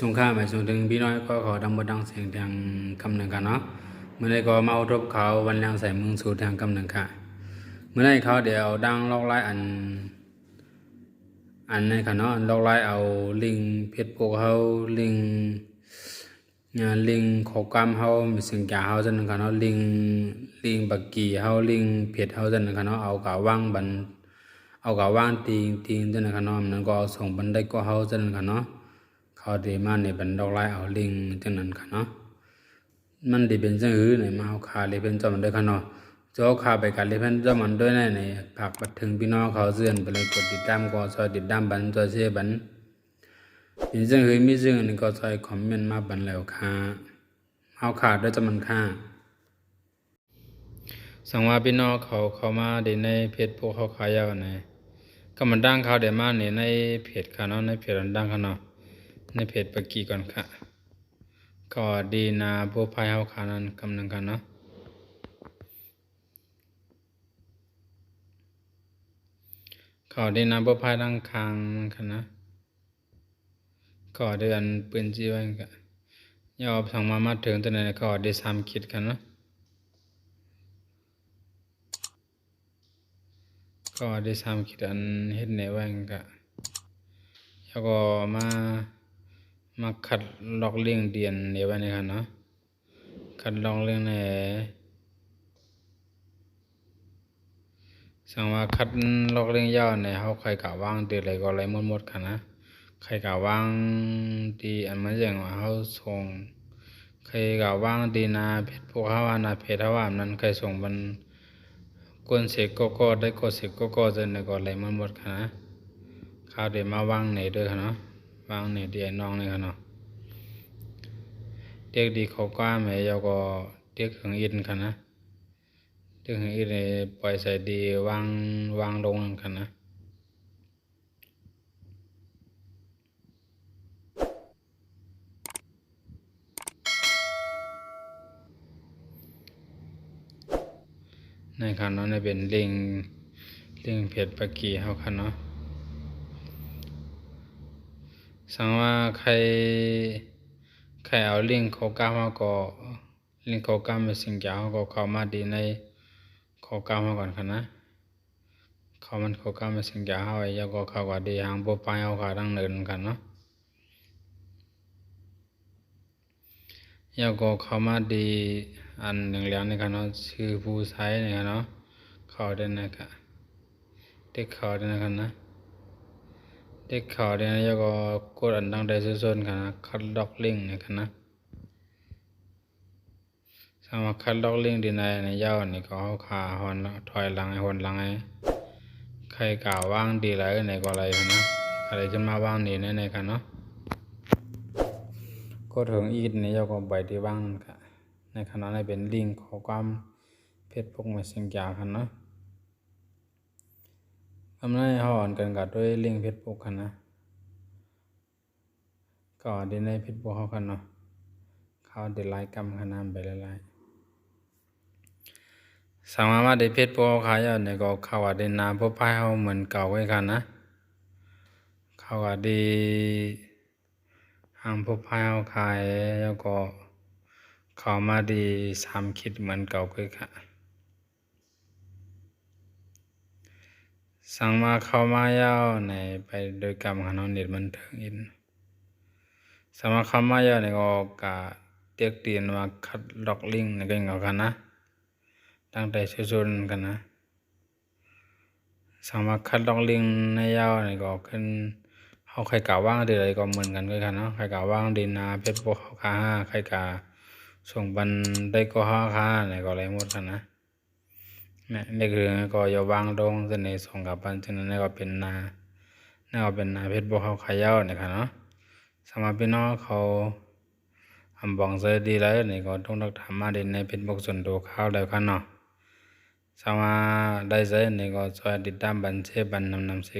สงข้ามไปส่งถึงพี่น้อยก็ขอดังบดังเสียงดังคำหนึ่งกันเนาะเมื่อไรก็มาเอาทบเขาวันแรงใส่มึงสู่ทางคำหนึ่งค่ะเมื่อไรเขาเดี๋ยวดังลอกไล่อันในค่ะเนาะลอกไล่เอาลิงเพชรพวกเขาลิงขอกรรมเขามีสิ่งแก่เขาจนค่ะเนาะลิงบักกี้เขาลิงเพชรเขาจนค่ะเนาะเอากะว่างบันเอากะว่างตีงจนค่ะเนาะมันก็ส่งบันไดก็เขาจนค่ะเนาะเขาดีมาในบันดอกไล่เอาลิงจนนั้นค่ะเนาะมันดีเป็นจังหื้อในมาเอาขาเลยเป็นจอมันด้วยค่ะเนาะจะเอาขาไปกันเลยเป็นจอมันด้วยในผักบัดถึงพี่น้องเขาเสื่อนไปเลยกดติดตามก็ซอยติดตามบันซอยเสียบันมีซึ่งเฮ้ยมีซึ่งอันนี้ก็ซอยคอมเมนต์มาบันแล้วค่ะเอาขาดด้วยจำมันค่าสังว่าพี่น้องเขามาในเพจพวกเขาขายยาวในก็มันดังเขาเดี๋ยวมาในเพจค่ะเนาะในเพจมันดังค่ะเนาะในเพจปกีก่อนค่ะก็ดีนะพวกพายเขาขานั้นกำลังกันเนาะก็ดีนะพวกพายดังคางค่ะนะก็เดือนปืนจีไว้กันยอมสั่งมาถึงตัวนี้ก็ได้3 คิดกันเนาะก็ได้3 คิดอันเห็นในไว้กันแล้วก็มาคัดลอกเลี้ยงเดียนในไว้ในกันเนาะคัดลอกเลี้ยงในสั่งว่าคัดลอกเลี้ยงยาวในเขาใครกะว่างเดือดอะไรก็อะไรหมดกันนะใครกะว่างดีอันมันอย่างว่าเขาส่งใครกะว่างดีนาเพชรพวกเขาว่านาเพชรเขาว่านั้นใครส่งมันกวนเสกก็ได้กดเสกก็จะในก็อะไรหมดกันนะข้าวเดี๋ยวมาว่างในด้วยกันเนาะว่างในเดี๋ยวน้องในกันเนาะเด็กดีเขาก้าแม่ยาก็เด็กของอินกันนะเด็กของอินในปล่อยใส่ดีวางลงกันนะในคันเนาะในเป็นลิงเพชรปะกี้เขาคันเนาะสังว่าใครเอาลิงเขาก้ามาก็ลิงเขาก้ามาสิ่งเจ้าก็เข้ามาดีในเขาก้ามาก่อนคันนะเขาก้ามาสิ่งเจ้าเอาไว้ยาก็เขาก็ดีหางบัวปลายเอาขาดังเนินกันเนาะยาก็เขามาดีอันหนึ่งแล้วในคันเนาะชื่อผู้ใช้ในคันเนาะเขาเดินนะครับเด็กเขาเดินกันนะเด็กเขาเดินยาก็กดอันดังได้ส่วนๆกันนะคัดล็อกลิงในคันนะสามารถคัดล็อกลิงดีในยาวนี่ก็เอาขาหอนถอยหลังหอนหลังใครกล่าวว่างดีไรในก็อะไรกันนะอะไรจะมาว่างนี่ในกันเนาะก็ถึงอีกในยาวก็ใบที่ว่างกันในขณะในเป็นลิงขอความเพชรพวกมาสิ่งยากันเนาะทำให้ห่อนกันกับด้วยลิงเพชรพวกกันนะก็ดีในเพชรพวกเขากันเนาะเขาเดือดไล่กำขนาดไปไล่สามารถได้เพชรพวกเขาอยู่ในก็เขาว่าได้น้ำพวกพายเขาเหมือนเก่าไว้กันนะเขาว่าดีหางพวกพายเขาขายแล้วก็เขามาดี3 คิดเหมือนเก่าไว้ค่ะสั่งมาเข้ามายาวในไปโดยกรรมของน้องเน็ตมันถึงอินสามารถเข้ามายาวในก็กะเตียกเตียนมาคัดล็อกลิงในก็เหงากันนะตั้งแต่ชุนกันนะสามารถคัดล็อกลิงในยาวในก็ขึ้นเขาใครกะว่างดีอะไรก็เหมือนกันด้วยกันเนาะใครกะว่างดีนาเพชรพวกเขาค่าใครกะส่งบันได้ก็ค่าในก็อะไรหมดกันนะนี่คือก็อย่าวางลงจะในส่งกับบันฉะนั้นนี่ก็เป็นนาเพชรพวกเขาขายาวนะครับเนาะสำหรับพี่น้องเขาบองเสดีแล้วนี่ก็ต้องทำมาในเพชรพวกส่วนตัวเขาแล้วกันเนาะสามารถได้ใจนี่ก็ช่วยติดตามบันเชบันนำเสก